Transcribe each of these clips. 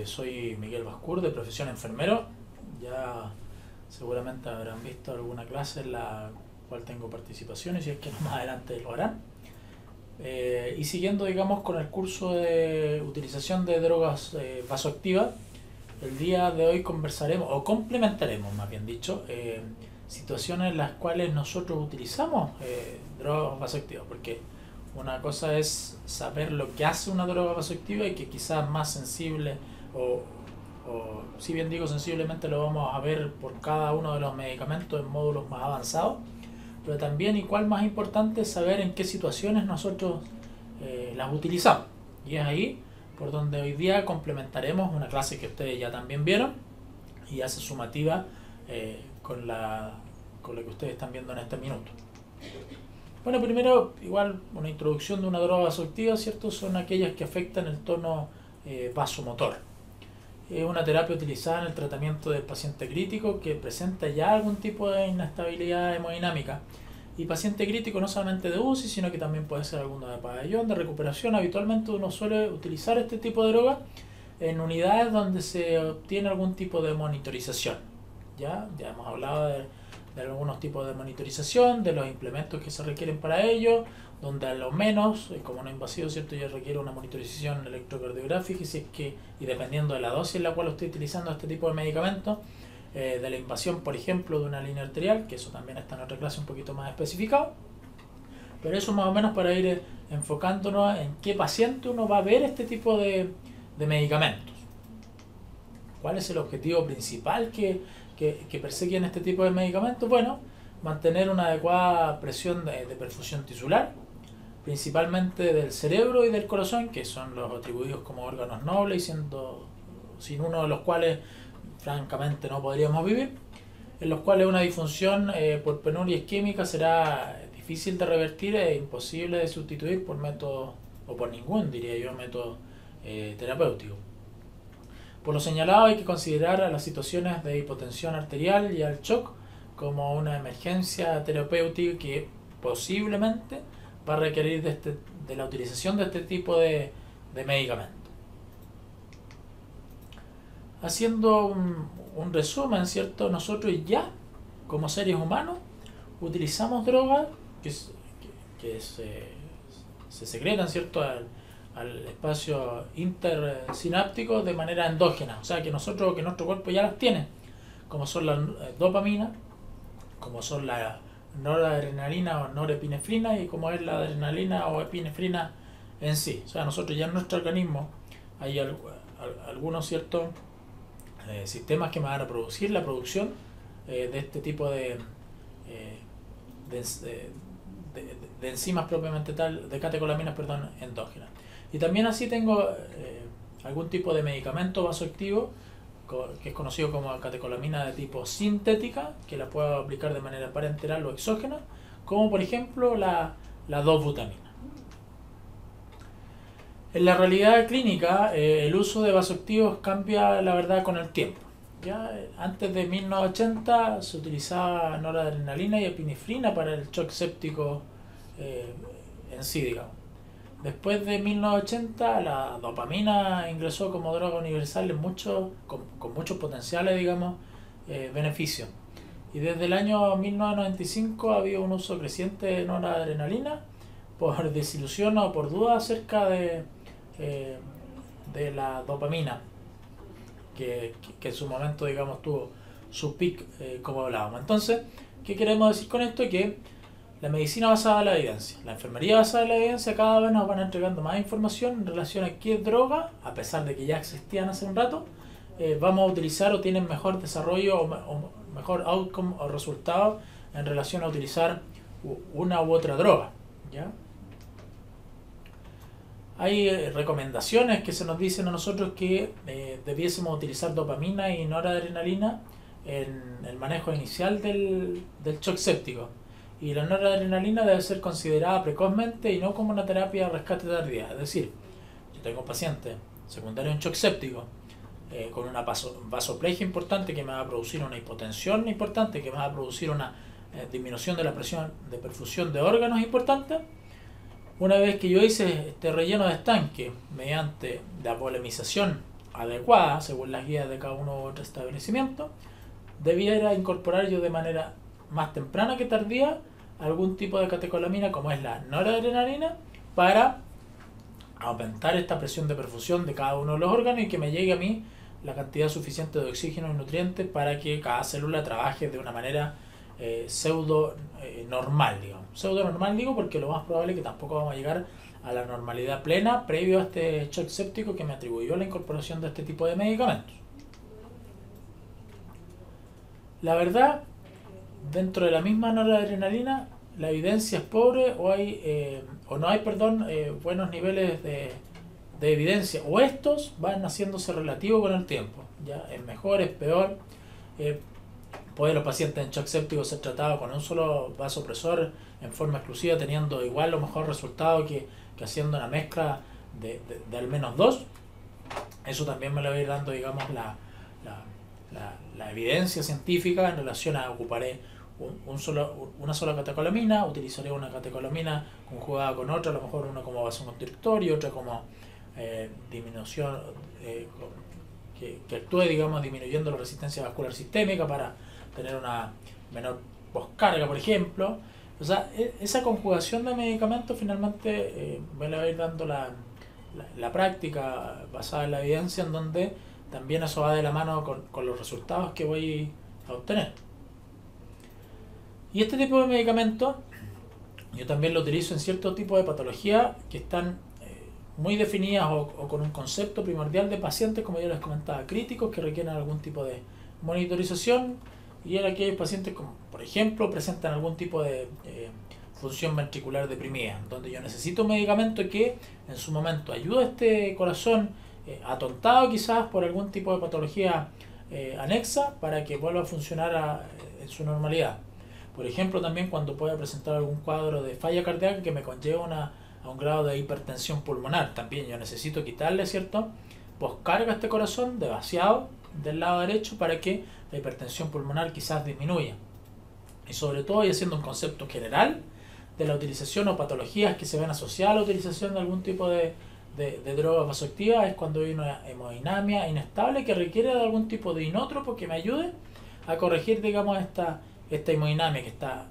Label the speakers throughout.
Speaker 1: soy Miguel Bascur, de profesión enfermero. Ya seguramente habrán visto alguna clase en la cual tengo participación, y si es que no, más adelante lo harán. Y siguiendo, digamos, con el curso de utilización de drogas vasoactivas, el día de hoy conversaremos, o complementaremos más bien dicho, situaciones en las cuales nosotros utilizamos drogas vasoactivas, porque una cosa es saber lo que hace una droga vasoactiva, y que quizás más sensible, o si bien digo sensiblemente, lo vamos a ver por cada uno de los medicamentos en módulos más avanzados, pero también, igual más importante, saber en qué situaciones nosotros las utilizamos. Y es ahí por donde hoy día complementaremos una clase que ustedes ya también vieron y hace sumativa con lo que ustedes están viendo en este minuto. Bueno, primero, igual, una introducción de una droga vasoactiva, ¿cierto? Son aquellas que afectan el tono vasomotor. Es una terapia utilizada en el tratamiento del paciente crítico que presenta ya algún tipo de inestabilidad hemodinámica. Y paciente crítico no solamente de UCI, sino que también puede ser alguno de pabellón, de recuperación. Habitualmente uno suele utilizar este tipo de droga en unidades donde se obtiene algún tipo de monitorización. Ya hemos hablado de algunos tipos de monitorización, de los implementos que se requieren para ello, donde a lo menos, como no invasivo, ¿cierto?, ya requiere una monitorización electrocardiográfica, y dependiendo de la dosis en la cual esté utilizando este tipo de medicamentos, de la invasión, por ejemplo, de una línea arterial, que eso también está en otra clase un poquito más especificado. Pero eso más o menos para ir enfocándonos en qué paciente uno va a ver este tipo de medicamentos. ¿Cuál es el objetivo principal que persiguen este tipo de medicamentos? Bueno, mantener una adecuada presión de perfusión tisular, principalmente del cerebro y del corazón, que son los atribuidos como órganos nobles, y sin uno de los cuales francamente no podríamos vivir, en los cuales una disfunción por penuria isquémica será difícil de revertir e imposible de sustituir por método, o por ningún, diría yo, método terapéutico. Por lo señalado, hay que considerar a las situaciones de hipotensión arterial y al shock como una emergencia terapéutica que posiblemente va a requerir de la utilización de este tipo de medicamentos. Haciendo un resumen, ¿cierto? Nosotros ya, como seres humanos, utilizamos drogas que se secretan, ¿cierto?, al espacio intersináptico de manera endógena, o sea que nuestro cuerpo ya las tiene, como son la dopamina, como son la noradrenalina o norepinefrina, y como es la adrenalina o epinefrina en sí. O sea, nosotros ya en nuestro organismo hay algunos ciertos sistemas que van a producir la producción de este tipo de enzimas propiamente tal, de catecolaminas, perdón, endógenas. Y también así tengo algún tipo de medicamento vasoactivo que es conocido como catecolamina de tipo sintética, que la puedo aplicar de manera parenteral o exógena, como por ejemplo la 2-butamina. En la realidad clínica, el uso de vasoactivos cambia, la verdad, con el tiempo. Ya antes de 1980 se utilizaba noradrenalina y epinefrina para el shock séptico en sí, digamos. Después de 1980 la dopamina ingresó como droga universal con muchos potenciales, digamos, beneficios. Y desde el año 1995 ha habido un uso creciente de noradrenalina por desilusión o por duda acerca de la dopamina, que en su momento, digamos, tuvo su peak, como hablábamos. Entonces, ¿qué queremos decir con esto? Que la medicina basada en la evidencia, la enfermería basada en la evidencia, cada vez nos van entregando más información en relación a qué droga, a pesar de que ya existían hace un rato, vamos a utilizar o tienen mejor desarrollo o mejor outcome o resultado en relación a utilizar una u otra droga, ¿ya? Hay recomendaciones que se nos dicen a nosotros que debiésemos utilizar dopamina y noradrenalina en el manejo inicial del shock séptico. Y la noradrenalina debe ser considerada precozmente y no como una terapia de rescate tardía. Es decir, yo tengo un paciente secundario en shock séptico con una vasoplegia importante que me va a producir una hipotensión importante, que me va a producir una disminución de la presión de perfusión de órganos importante. Una vez que yo hice este relleno de estanque mediante la volemización adecuada, según las guías de cada uno u otro establecimiento, debiera incorporar yo de manera más temprana que tardía algún tipo de catecolamina, como es la noradrenalina, para aumentar esta presión de perfusión de cada uno de los órganos y que me llegue a mí la cantidad suficiente de oxígeno y nutrientes para que cada célula trabaje de una manera pseudo normal, digamos. Pseudo normal digo porque lo más probable es que tampoco vamos a llegar a la normalidad plena previo a este shock séptico que me atribuyó la incorporación de este tipo de medicamentos. La verdad, dentro de la misma noradrenalina, la evidencia es pobre o no hay buenos niveles de evidencia, o estos van haciéndose relativos con el tiempo, ya es mejor, es peor. Pueden los pacientes en shock séptico ser tratados con un solo vasopresor en forma exclusiva, teniendo igual o mejor resultado que haciendo una mezcla de al menos dos. Eso también me lo va a ir dando, digamos, la evidencia científica en relación a ocuparé una sola catecolamina, utilizaré una catecolamina conjugada con otra, a lo mejor una como vasoconstrictor y otra como disminución que actúe, digamos, disminuyendo la resistencia vascular sistémica para tener una menor poscarga, por ejemplo. O sea, esa conjugación de medicamentos finalmente me la va a ir dando la práctica basada en la evidencia, en donde también eso va de la mano con los resultados que voy a obtener. Y este tipo de medicamentos yo también lo utilizo en cierto tipo de patologías que están muy definidas o con un concepto primordial de pacientes, como yo les comentaba, críticos, que requieren algún tipo de monitorización, y en aquellos pacientes como, por ejemplo, presentan algún tipo de función ventricular deprimida, donde yo necesito un medicamento que en su momento ayude a este corazón atontado quizás por algún tipo de patología anexa para que vuelva a funcionar en su normalidad. Por ejemplo, también cuando pueda presentar algún cuadro de falla cardíaca que me conlleva a un grado de hipertensión pulmonar, también yo necesito quitarle, ¿cierto?, poscarga a este corazón de vaciado del lado derecho para que la hipertensión pulmonar quizás disminuya. Y sobre todo, y haciendo un concepto general de la utilización o patologías que se ven asociadas a la utilización de algún tipo de drogas vasoactivas, es cuando hay una hemodinamia inestable que requiere de algún tipo de inótropo que me ayude a corregir, digamos, esta hemodinamia que está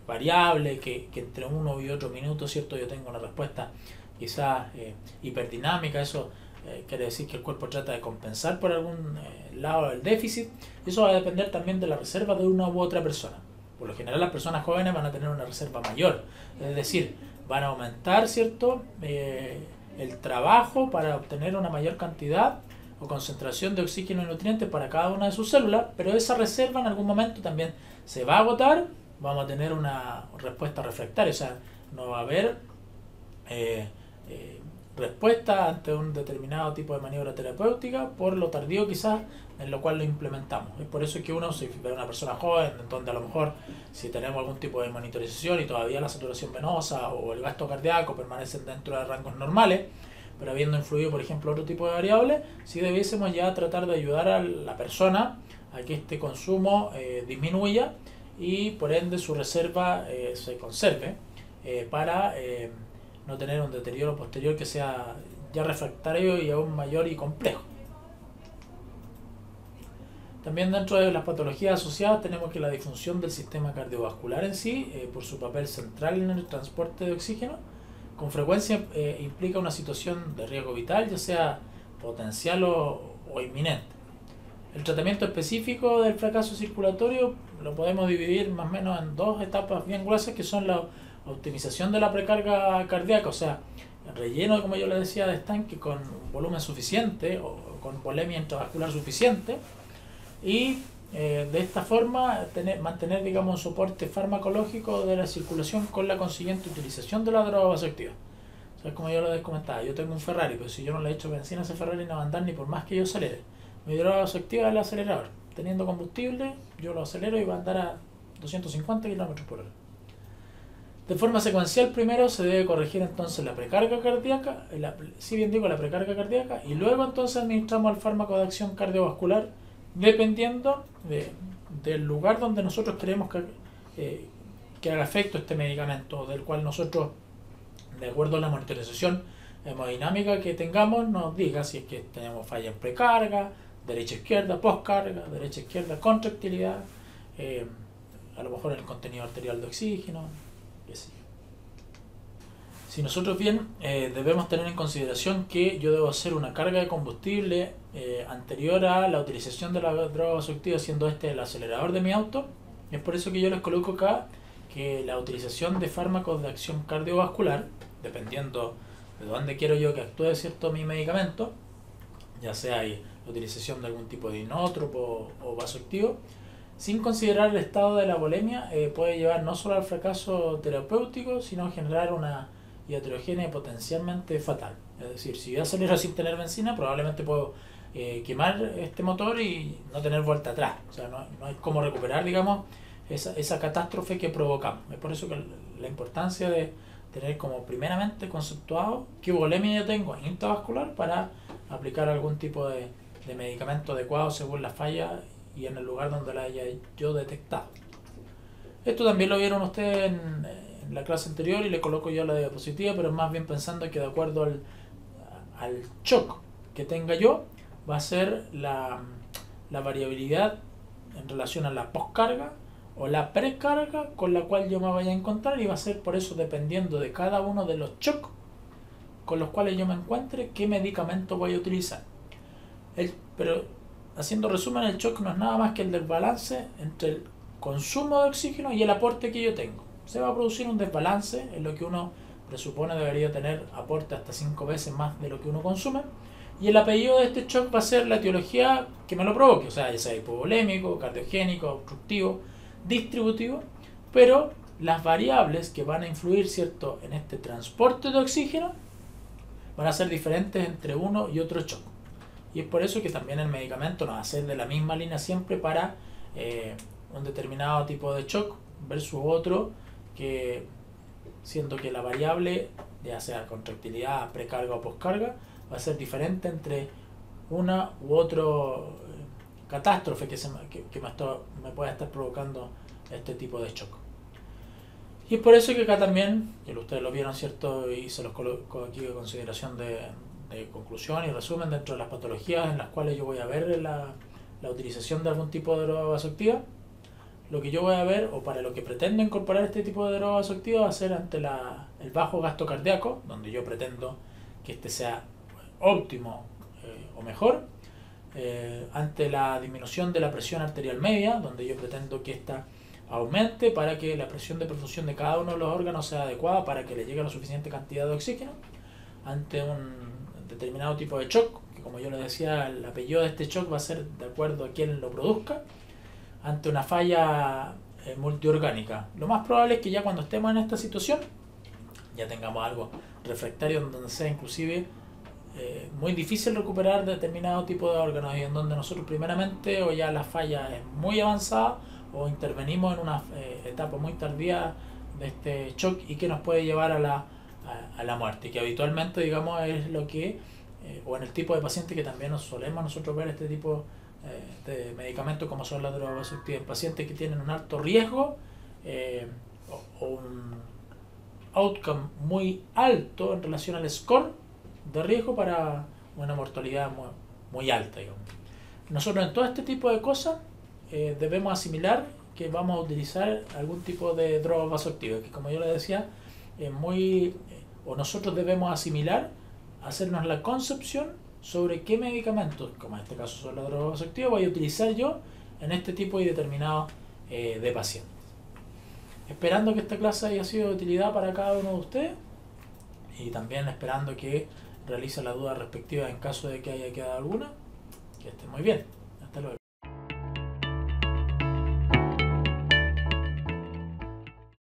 Speaker 1: variable, que entre uno y otro minuto, ¿cierto?, yo tengo una respuesta quizás hiperdinámica. Eso quiere decir que el cuerpo trata de compensar por algún lado el déficit. Eso va a depender también de la reserva de una u otra persona. Por lo general las personas jóvenes van a tener una reserva mayor, es decir, van a aumentar, ¿cierto?, el trabajo para obtener una mayor cantidad o concentración de oxígeno y nutrientes para cada una de sus células, pero esa reserva en algún momento también se va a agotar. Vamos a tener una respuesta refractaria, o sea, no va a haber respuesta ante un determinado tipo de maniobra terapéutica por lo tardío quizás en lo cual lo implementamos. Es por eso que uno, si ve una persona joven, donde a lo mejor si tenemos algún tipo de monitorización y todavía la saturación venosa o el gasto cardíaco permanecen dentro de rangos normales, pero habiendo influido, por ejemplo, otro tipo de variables, sí debiésemos ya tratar de ayudar a la persona a que este consumo disminuya y por ende su reserva se conserve para no tener un deterioro posterior que sea ya refractario y aún mayor y complejo. También dentro de las patologías asociadas tenemos que la disfunción del sistema cardiovascular en sí, por su papel central en el transporte de oxígeno, con frecuencia implica una situación de riesgo vital, ya sea potencial o inminente. El tratamiento específico del fracaso circulatorio lo podemos dividir más o menos en dos etapas bien gruesas, que son la optimización de la precarga cardíaca, o sea, el relleno, como yo le decía, de estanque con volumen suficiente o con volemia intravascular suficiente, y de esta forma mantener, digamos, un soporte farmacológico de la circulación con la consiguiente utilización de la droga vasoactiva. O sea, como yo les comentaba, yo tengo un Ferrari, pero si yo no le echo benzina a ese Ferrari no va a andar ni por más que yo acelere. Mi droga vasoactiva es el acelerador. Teniendo combustible, yo lo acelero y va a andar a 250 km por hora. De forma secuencial, primero se debe corregir entonces la precarga cardíaca, la precarga cardíaca, y luego entonces administramos el fármaco de acción cardiovascular, dependiendo del lugar donde nosotros queremos que haga efecto este medicamento, del cual nosotros, de acuerdo a la monitorización, hemodinámica que tengamos nos diga si es que tenemos falla en precarga, derecha-izquierda, postcarga, derecha-izquierda, contractilidad, a lo mejor el contenido arterial de oxígeno, qué sé yo. Si nosotros bien debemos tener en consideración que yo debo hacer una carga de combustible anterior a la utilización de la droga vasoactiva, siendo este el acelerador de mi auto, es por eso que yo les coloco acá que la utilización de fármacos de acción cardiovascular, dependiendo de dónde quiero yo que actúe cierto mi medicamento, ya sea la utilización de algún tipo de inótropo o vasoactivo, sin considerar el estado de la volemia, puede llevar no solo al fracaso terapéutico, sino a generar una iatrogenia potencialmente fatal. Es decir, si yo acelero sin tener benzina, probablemente puedo quemar este motor y no tener vuelta atrás. O sea, no hay cómo recuperar, digamos, esa catástrofe que provocamos. Es por eso que la importancia de tener como primeramente conceptuado qué volemia yo tengo intravascular para aplicar algún tipo de medicamento adecuado según la falla y en el lugar donde la haya yo detectado. Esto también lo vieron ustedes en la clase anterior y le coloco yo la diapositiva, pero más bien pensando que de acuerdo al shock que tenga yo, va a ser la variabilidad en relación a la postcarga o la precarga con la cual yo me vaya a encontrar, y va a ser por eso dependiendo de cada uno de los shocks con los cuales yo me encuentre qué medicamento voy a utilizar. Pero haciendo resumen, el shock no es nada más que el desbalance entre el consumo de oxígeno y el aporte que yo tengo. Se va a producir un desbalance en lo que uno presupone debería tener aporte hasta 5 veces más de lo que uno consume, y el apellido de este shock va a ser la etiología que me lo provoque, o sea, ya sea hipovolémico, cardiogénico, obstructivo, distributivo, pero las variables que van a influir, ¿cierto?, en este transporte de oxígeno van a ser diferentes entre uno y otro shock. Y es por eso que también el medicamento no va a ser de la misma línea siempre para un determinado tipo de shock versus otro, que siendo que la variable, ya sea contractilidad, precarga o postcarga, va a ser diferente entre una u otro catástrofe que me pueda estar provocando este tipo de shock. Y es por eso que acá también, que ustedes lo vieron, ¿cierto?, y se los coloco aquí de consideración de conclusión y resumen dentro de las patologías en las cuales yo voy a ver la utilización de algún tipo de droga vasoactiva. Lo que yo voy a ver, o para lo que pretendo incorporar este tipo de droga vasoactiva, va a ser ante el bajo gasto cardíaco, donde yo pretendo que este sea óptimo o mejor, ante la disminución de la presión arterial media, donde yo pretendo que esta aumente para que la presión de perfusión de cada uno de los órganos sea adecuada para que le llegue la suficiente cantidad de oxígeno, ante un determinado tipo de shock, que como yo les decía, el apellido de este shock va a ser de acuerdo a quien lo produzca, ante una falla multiorgánica. Lo más probable es que ya cuando estemos en esta situación ya tengamos algo refractario, donde sea inclusive muy difícil recuperar determinado tipo de órganos, y en donde nosotros primeramente o ya la falla es muy avanzada o intervenimos en una etapa muy tardía de este shock y que nos puede llevar a la muerte, y que habitualmente, digamos, es lo que o en el tipo de paciente que también nos solemos nosotros ver este tipo de medicamentos como son las drogas vasoactivas en pacientes que tienen un alto riesgo o un outcome muy alto en relación al score de riesgo para una mortalidad muy alta, digamos. Nosotros en todo este tipo de cosas debemos asimilar que vamos a utilizar algún tipo de droga vasoactiva, que como yo les decía, o nosotros debemos asimilar, hacernos la concepción sobre qué medicamentos, como en este caso son las drogas vasoactivas, voy a utilizar yo en este tipo y determinado de pacientes. Esperando que esta clase haya sido de utilidad para cada uno de ustedes, y también esperando que realice la duda respectiva en caso de que haya quedado alguna. Que esté muy bien.